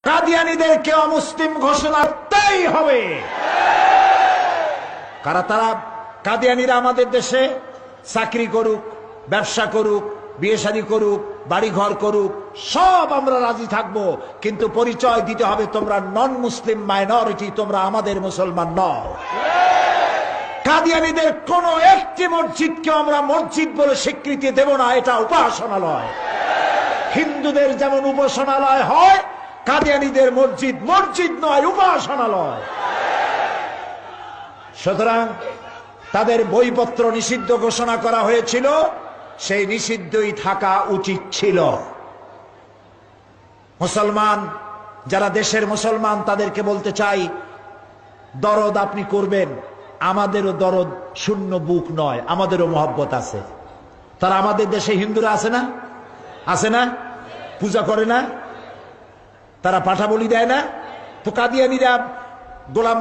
কাদিয়ানীদেরকে অমুসলিম ঘোষণা করতেই হবে। কারা তারা? কাদিয়ানীরা আমাদের দেশে চাকরি করুক, ব্যবসা করুক, বিয়ে শাদী করুক, বাড়ি ঘর করুক, সব আমরা রাজি থাকবো, কিন্তু পরিচয় দিতে হবে তোমরা নন মুসলিম মাইনরিটি, তোমরা আমাদের মুসলমান নও। কাদিয়ানীদের কোন একটি মসজিদকে আমরা মসজিদ বলে স্বীকৃতি দেব না, এটা উপাসনালয়। হিন্দুদের যেমন উপাসনালয় হয়, কাদিয়ানীদের মসজিদ মসজিদ নয়, উপাসনালয়। সুতরাং তাদের বইপত্র নিষিদ্ধ ঘোষণা করা হয়েছিল, সেই নিষিদ্ধই থাকা উচিত ছিল। মুসলমান যারা দেশের মুসলমান তাদেরকে বলতে চাই, দরদ আপনি করবেন, আমাদেরও দরদ শূন্য বুক নয়, আমাদেরও মহব্বত আছে। তারা আমাদের দেশে হিন্দুরা আছে না? আছে না? পূজা করে না? তারা পাঠা বলি দেয় না? তো কাদিয়ানীরা গোলাম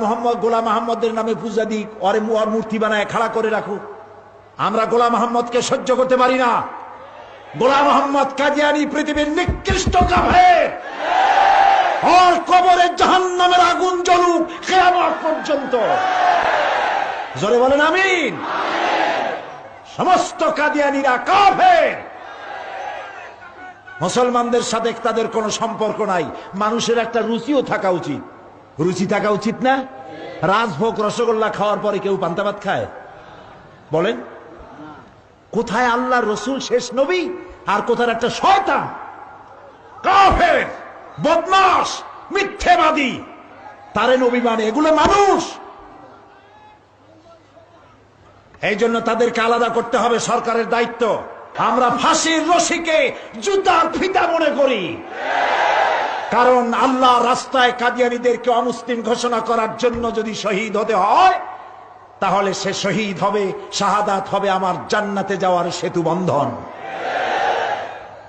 মোহাম্মদের নামে পূজা দিক, ওর মূর্তি বানায় খাড়া করে রাখুক। আমরা গোলাম মোহাম্মদকে সহ্য করতে পারি না। গোলাম মোহাম্মদ কাদিয়ানী পৃথিবীর নিকৃষ্ট কাফের। ওর কবরে জাহান্নামের আগুন জ্বলুক কিয়ামত পর্যন্ত। জোরে বলেন আমিন। সমস্ত কাদিয়ানীরা কাফের। মুসলমানদের সাথে তাদের কোনো সম্পর্ক নাই। মানুষের একটা রুচিও থাকা উচিত। রুচি থাকা উচিত না? রাজভোগ রসগোল্লা খাওয়ার পরে কেউ পান্তা ভাত খায়? বলেন, কোথায় আল্লাহর রসুল শেষ নবী আর কোথায় একটা শয়তান, কাফের, বদমাশ, মিথ্যেবাদী, তারে নবী মানে? এগুলো মানুষ। এই জন্য তাদেরকে আলাদা করতে হবে, সরকারের দায়িত্ব। আমরা ফাঁসির রশিকে জুতার ফিতা মনে করি, কারণ আল্লাহ রাস্তায় কাদিয়ানীদেরকে অমুসলিম ঘোষণা করার জন্য যদি শহীদ হতে হয়, তাহলে সে শহীদ হবে, শাহাদাত হবে আমার জান্নাতে যাওয়ার সেতু বন্ধন।